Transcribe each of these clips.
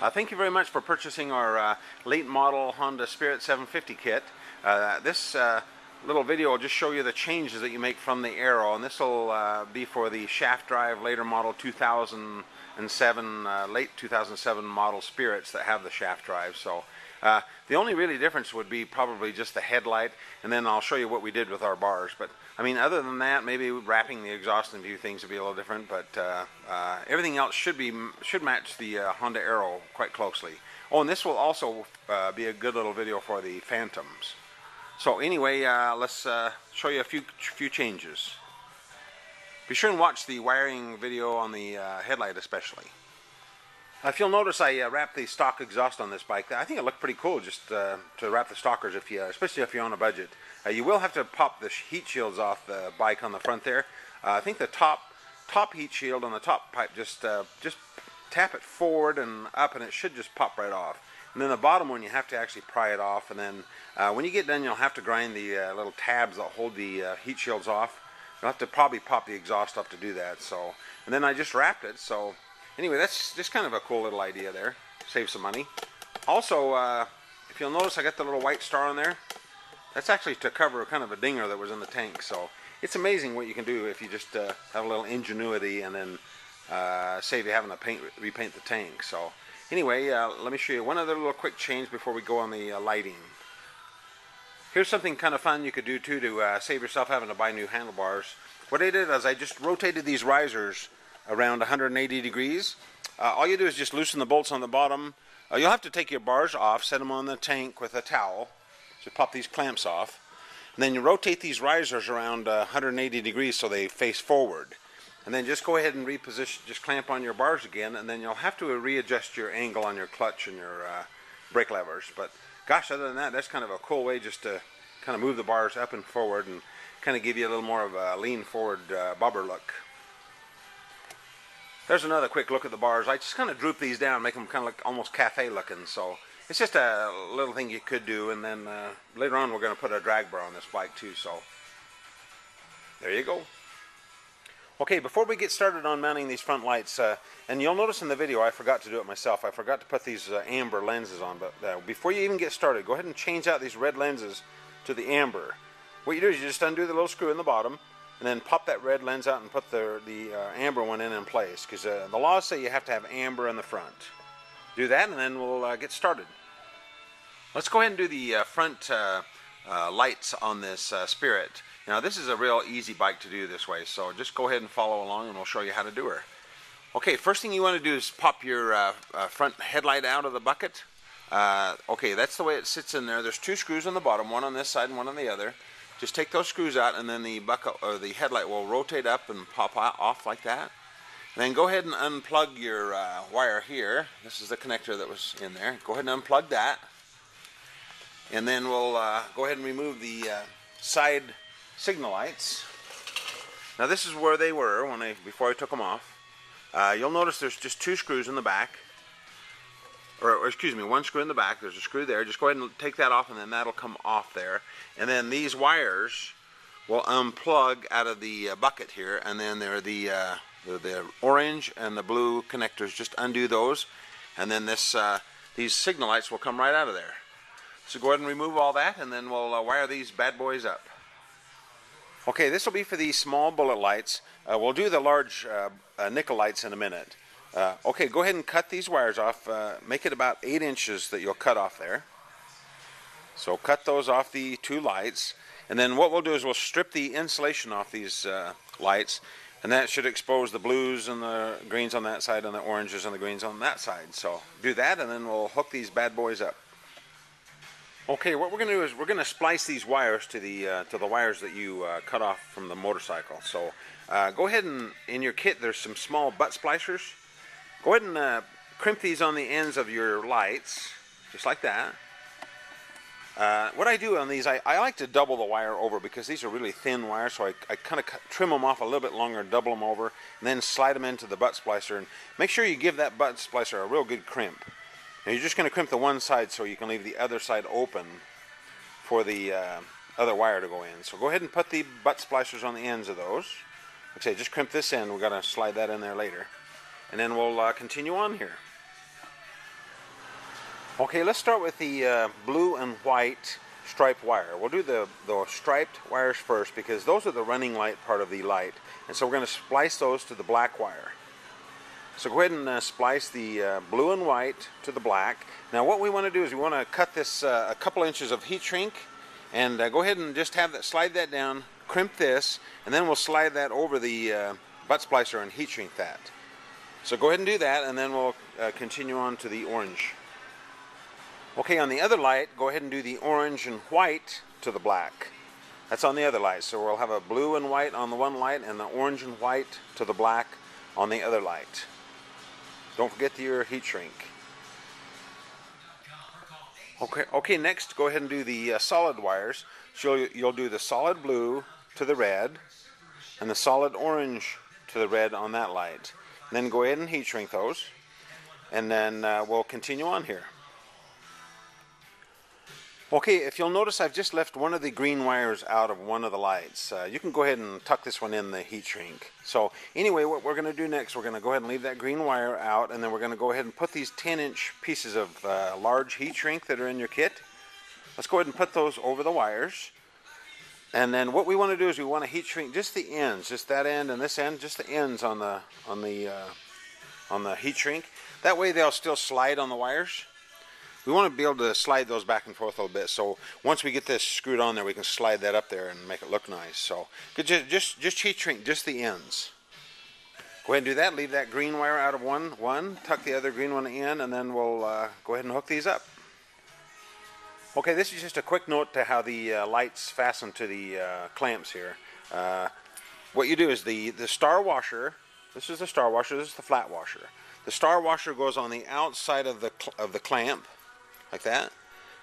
Thank you very much for purchasing our late model Honda Spirit 750 kit. This little video will just show you the changes that you make from the Aero, and this will be for the shaft drive later model 2007, late 2007 model Spirits that have the shaft drive. So the only really difference would be probably just the headlight, and then I'll show you what we did with our bars. But I mean, other than that, maybe wrapping the exhaust and a few things would be a little different, but everything else should match the Honda Aero quite closely. Oh, and this will also be a good little video for the Phantoms. So anyway, let's show you a few changes. Be sure and watch the wiring video on the headlight especially. If you'll notice, I wrapped the stock exhaust on this bike. I think it looked pretty cool just to wrap the stockers, especially if you're on a budget. You will have to pop the heat shields off the bike on the front there. I think the top heat shield on the top pipe, just tap it forward and up and it should just pop right off. And then the bottom one, you have to actually pry it off, and then when you get done, you'll have to grind the little tabs that hold the heat shields off. You'll have to probably pop the exhaust up to do that. So, and then I just wrapped it. So anyway, that's just kind of a cool little idea there. Save some money. Also, if you'll notice, I got the little white star on there. That's actually to cover kind of a dinger that was in the tank. So it's amazing what you can do if you just have a little ingenuity, and then save you having to repaint the tank. So anyway, let me show you one other little quick change before we go on the lighting. Here's something kind of fun you could do too to save yourself having to buy new handlebars. What I did is I just rotated these risers around 180 degrees. All you do is just loosen the bolts on the bottom. You'll have to take your bars off, set them on the tank with a towel. So pop these clamps off. And then you rotate these risers around 180 degrees so they face forward. And then just go ahead and reposition, just clamp on your bars again, and then you'll have to readjust your angle on your clutch and your brake levers. But gosh, other than that, that's kind of a cool way just to kind of move the bars up and forward and kind of give you a little more of a lean forward bobber look. There's another quick look at the bars. I just kind of droop these down, make them kind of look almost cafe looking. So it's just a little thing you could do, and then later on we're going to put a drag bar on this bike too. So there you go. Okay, before we get started on mounting these front lights, and you'll notice in the video I forgot to do it myself. I forgot to put these amber lenses on, but before you even get started, go ahead and change out these red lenses to the amber. What you do is you just undo the little screw in the bottom, and then pop that red lens out and put the amber one in place, because the laws say you have to have amber in the front. Do that, and then we'll get started. Let's go ahead and do the front lights on this Spirit. Now this is a real easy bike to do this way, so just go ahead and follow along and we'll show you how to do her. Okay, first thing you want to do is pop your front headlight out of the bucket. Okay, that's the way it sits in there. There's two screws on the bottom, one on this side and one on the other. Just take those screws out, and then the bucket or the headlight will rotate up and pop off like that. And then go ahead and unplug your wire here. This is the connector that was in there. Go ahead and unplug that. And then we'll go ahead and remove the side signal lights. Now this is where they were before I took them off. You'll notice there's just two screws in the back, or excuse me, one screw in the back. There's a screw there. Just go ahead and take that off, and then that'll come off there. And then these wires will unplug out of the bucket here, and then they're the orange and the blue connectors. Just undo those, and then these signal lights will come right out of there. So go ahead and remove all that, and then we'll wire these bad boys up. Okay, this will be for these small bullet lights. We'll do the large nickel lights in a minute. Okay, go ahead and cut these wires off. Make it about 8 inches that you'll cut off there. So cut those off the two lights. And then what we'll do is we'll strip the insulation off these lights. And that should expose the blues and the greens on that side and the oranges and the greens on that side. So do that, and then we'll hook these bad boys up. Okay, what we're going to do is we're going to splice these wires to the wires that you cut off from the motorcycle. So go ahead and in your kit there's some small butt splicers. Go ahead and crimp these on the ends of your lights, just like that. What I do on these, I like to double the wire over because these are really thin wires, so I kind of trim them off a little bit longer, double them over, and then slide them into the butt splicer. And make sure you give that butt splicer a real good crimp. Now you're just going to crimp the one side so you can leave the other side open for the other wire to go in. So go ahead and put the butt splicers on the ends of those. Like I say, just crimp this in. We've got to slide that in there later. And then we'll continue on here. Okay, let's start with the blue and white striped wire. We'll do the striped wires first because those are the running light part of the light. And so we're going to splice those to the black wire. So go ahead and splice the blue and white to the black. Now what we want to do is we want to cut this a couple inches of heat shrink, and go ahead and just have that, slide that down, crimp this, and then we'll slide that over the butt splicer and heat shrink that. So go ahead and do that, and then we'll continue on to the orange. Okay, on the other light, go ahead and do the orange and white to the black. That's on the other light. So we'll have a blue and white on the one light and the orange and white to the black on the other light. Don't forget your heat shrink. Okay, next go ahead and do the solid wires. So you'll do the solid blue to the red and the solid orange to the red on that light. And then go ahead and heat shrink those, and then we'll continue on here. Okay, if you'll notice, I've just left one of the green wires out of one of the lights. You can go ahead and tuck this one in the heat shrink. So anyway, what we're going to do next, we're going to go ahead and leave that green wire out, and then we're going to go ahead and put these 10-inch pieces of large heat shrink that are in your kit. Let's go ahead and put those over the wires. And then what we want to do is we want to heat shrink just the ends, just that end and this end, just the ends on the heat shrink. That way they'll still slide on the wires. We want to be able to slide those back and forth a little bit, so once we get this screwed on there, we can slide that up there and make it look nice. So just heat shrink just the ends. Go ahead and do that. Leave that green wire out of one, tuck the other green one in, and then we'll go ahead and hook these up. Okay, this is just a quick note to how the lights fasten to the clamps here. What you do is the star washer. This is the star washer. This is the flat washer. The star washer goes on the outside of the clamp, like that.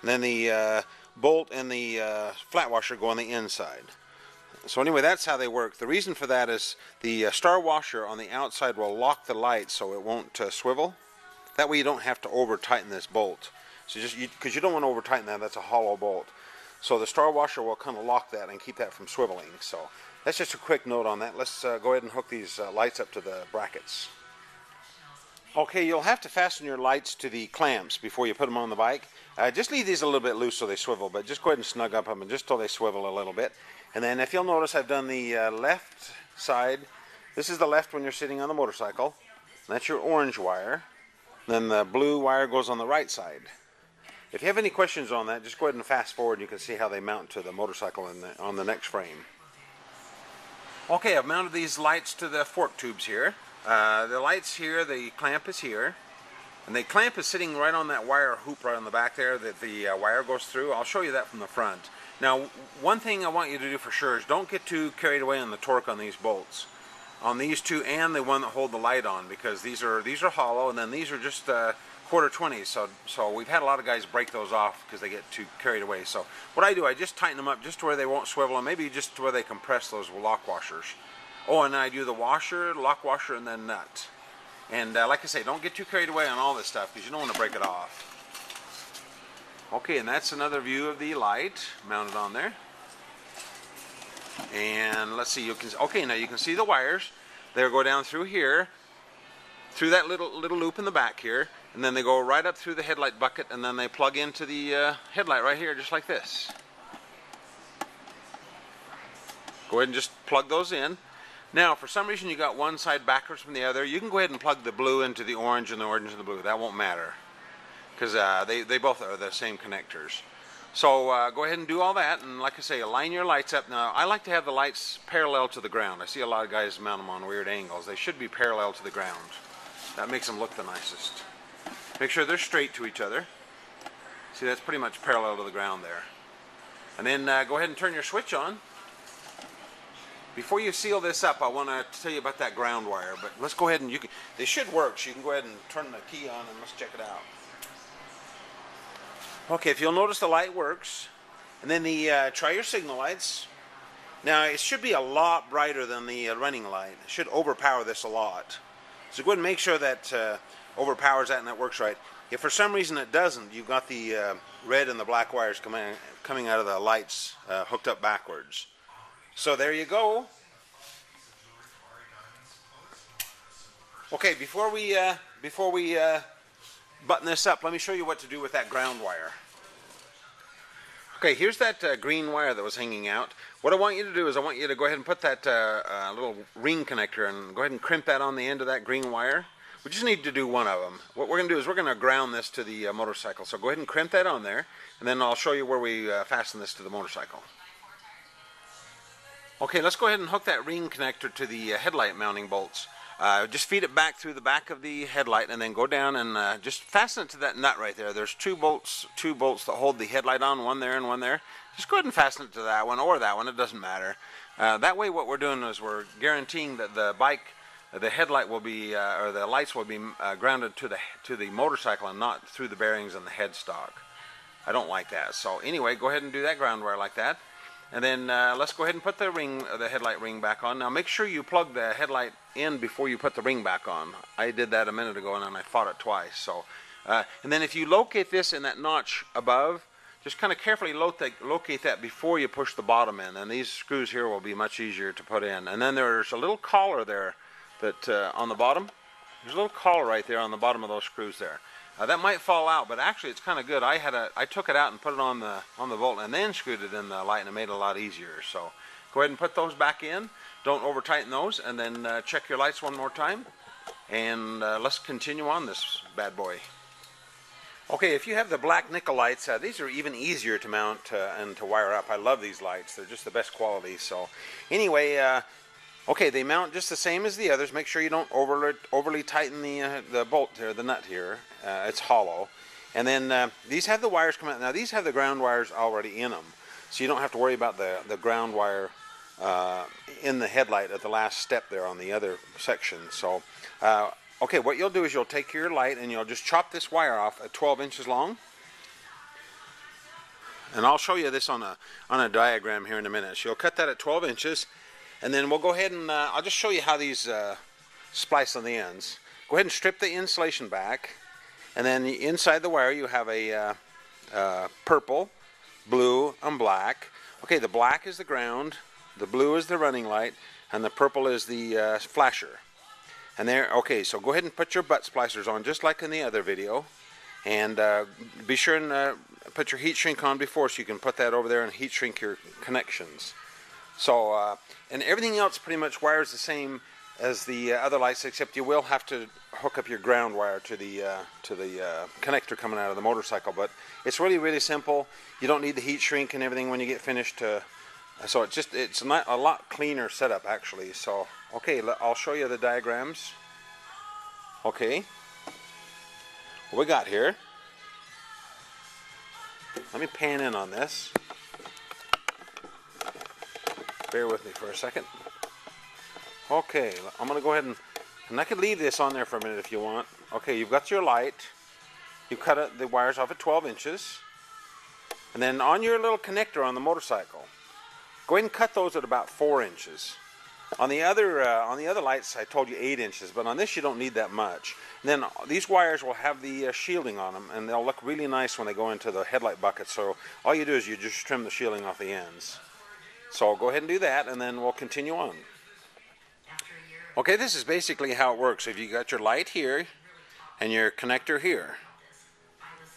And then the bolt and the flat washer go on the inside. So anyway, that's how they work. The reason for that is the star washer on the outside will lock the light so it won't swivel. That way you don't have to over tighten this bolt. So because you don't want to over tighten that, that's a hollow bolt. So the star washer will kind of lock that and keep that from swiveling. So that's just a quick note on that. Let's go ahead and hook these lights up to the brackets. Okay, you'll have to fasten your lights to the clamps before you put them on the bike. Just leave these a little bit loose so they swivel, but just go ahead and snug up them just till they swivel a little bit. And then if you'll notice, I've done the left side. This is the left when you're sitting on the motorcycle. That's your orange wire. Then the blue wire goes on the right side. If you have any questions on that, just go ahead and fast forward and you can see how they mount to the motorcycle on the next frame. Okay, I've mounted these lights to the fork tubes here. The light's here, the clamp is here, and the clamp is sitting right on that wire hoop right on the back there that the wire goes through. I'll show you that from the front. Now, one thing I want you to do for sure is don't get too carried away on the torque on these bolts. On these two and the one that hold the light on, because these are hollow, and then these are just quarter 20s. So we've had a lot of guys break those off because they get too carried away. So what I do, I just tighten them up just to where they won't swivel, and maybe just to where they compress those lock washers. Oh, and I do the washer, lock washer, and then nut. And like I say, don't get too carried away on all this stuff because you don't want to break it off. Okay, and that's another view of the light mounted on there. And let's see, okay, now you can see the wires. They go down through here, through that little loop in the back here, and then they go right up through the headlight bucket, and then they plug into the headlight right here, just like this. Go ahead and just plug those in. Now, for some reason you got one side backwards from the other, you can go ahead and plug the blue into the orange and the orange into the blue. That won't matter, because they both are the same connectors. So go ahead and do all that, and like I say, line your lights up. Now, I like to have the lights parallel to the ground. I see a lot of guys mount them on weird angles. They should be parallel to the ground. That makes them look the nicest. Make sure they're straight to each other. See, that's pretty much parallel to the ground there. And then go ahead and turn your switch on. Before you seal this up, I want to tell you about that ground wire, but let's go ahead and they should work, so you can go ahead and turn the key on and let's check it out. Okay, if you'll notice, the light works. And then try your signal lights. Now, it should be a lot brighter than the running light. It should overpower this a lot. So go ahead and make sure that overpowers that and that works right. If for some reason it doesn't, you've got the red and the black wires coming out of the lights hooked up backwards. So there you go. Okay, before we button this up, let me show you what to do with that ground wire. Okay, here's that green wire that was hanging out. What I want you to do is I want you to go ahead and put that little ring connector and go ahead and crimp that on the end of that green wire. We just need to do one of them. What we're going to do is we're going to ground this to the motorcycle. So go ahead and crimp that on there, and then I'll show you where we fasten this to the motorcycle. Okay, let's go ahead and hook that ring connector to the headlight mounting bolts. Just feed it back through the back of the headlight and then go down and just fasten it to that nut right there. There's two bolts that hold the headlight on, one there and one there. Just go ahead and fasten it to that one or that one, it doesn't matter. That way what we're doing is we're guaranteeing that the headlight will be, or the lights will be grounded to the motorcycle and not through the bearings and the headstock. I don't like that. So anyway, go ahead and do that ground wire like that. And then let's go ahead and put the headlight ring back on. Now make sure you plug the headlight in before you put the ring back on. I did that a minute ago and then I fought it twice. So, and then if you locate this in that notch above, just kind of carefully locate that before you push the bottom in. And these screws here will be much easier to put in. And then there's a little collar there that on the bottom. There's a little collar right there on the bottom of those screws there. That might fall out, but actually it's kind of good. I took it out and put it on the bolt and then screwed it in the light, and it made it a lot easier. So go ahead and put those back in. Don't over tighten those, and then check your lights one more time. And let's continue on this bad boy. Okay, if you have the black nickel lights, these are even easier to mount and to wire up. I love these lights. They're just the best quality. So anyway, okay, they mount just the same as the others. Make sure you don't overly tighten the bolt here, the nut here. It's hollow. And then these have the wires come out. Now these have the ground wires already in them, so you don't have to worry about the ground wire in the headlight at the last step there on the other section. So, okay, what you'll do is you'll take your light and you'll just chop this wire off at 12 inches long. And I'll show you this on a diagram here in a minute. So you'll cut that at 12 inches. And then we'll go ahead and I'll just show you how these splice on the ends. Go ahead and strip the insulation back, and then inside the wire you have a purple, blue, and black. Okay, the black is the ground, the blue is the running light, and the purple is the flasher. And there, okay, so go ahead and put your butt splicers on just like in the other video, and be sure and put your heat shrink on before so you can put that over there and heat shrink your connections. So, and everything else pretty much wires the same as the other lights, except you will have to hook up your ground wire to the connector coming out of the motorcycle. But it's really, really simple. You don't need the heat shrink and everything when you get finished. So it's not a lot cleaner setup actually. So, okay, I'll show you the diagrams. Okay, what we got here? Let me pan in on this. Bear with me for a second. Okay, I'm going to go ahead and I could leave this on there for a minute if you want. Okay, you've got your light. You cut the wires off at 12 inches. And then on your little connector on the motorcycle, go ahead and cut those at about 4 inches. On the other lights, I told you 8 inches, but on this you don't need that much. And then these wires will have the shielding on them, and they'll look really nice when they go into the headlight bucket. So all you do is you just trim the shielding off the ends. So I'll go ahead and do that, and then we'll continue on. Okay, this is basically how it works. If you got your light here and your connector here.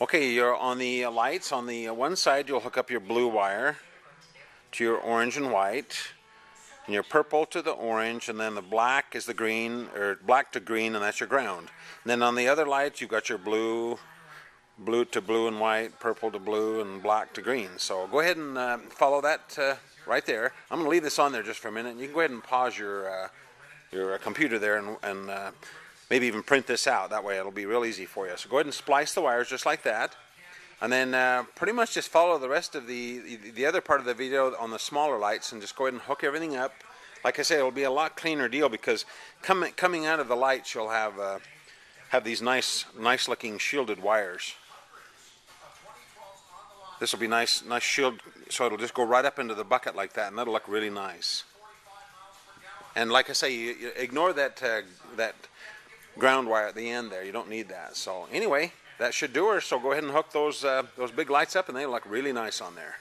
Okay, you're on the lights. On the one side, you'll hook up your blue wire to your orange and white, and your purple to the orange, and then the black is the green, or black to green, and that's your ground. And then on the other lights, you've got your blue to blue and white, purple to blue, and black to green. So go ahead and follow that right there. I'm going to leave this on there just for a minute. You can go ahead and pause your computer there and maybe even print this out. That way it'll be real easy for you. So go ahead and splice the wires just like that. And then pretty much just follow the rest of the other part of the video on the smaller lights, and just go ahead and hook everything up. Like I said, it'll be a lot cleaner deal because coming out of the lights you'll have these nice looking shielded wires. This will be nice shield, so it'll just go right up into the bucket like that, and that'll look really nice. And like I say, you ignore that ground wire at the end there. You don't need that. So anyway, that should do her. So go ahead and hook those big lights up, and they look really nice on there.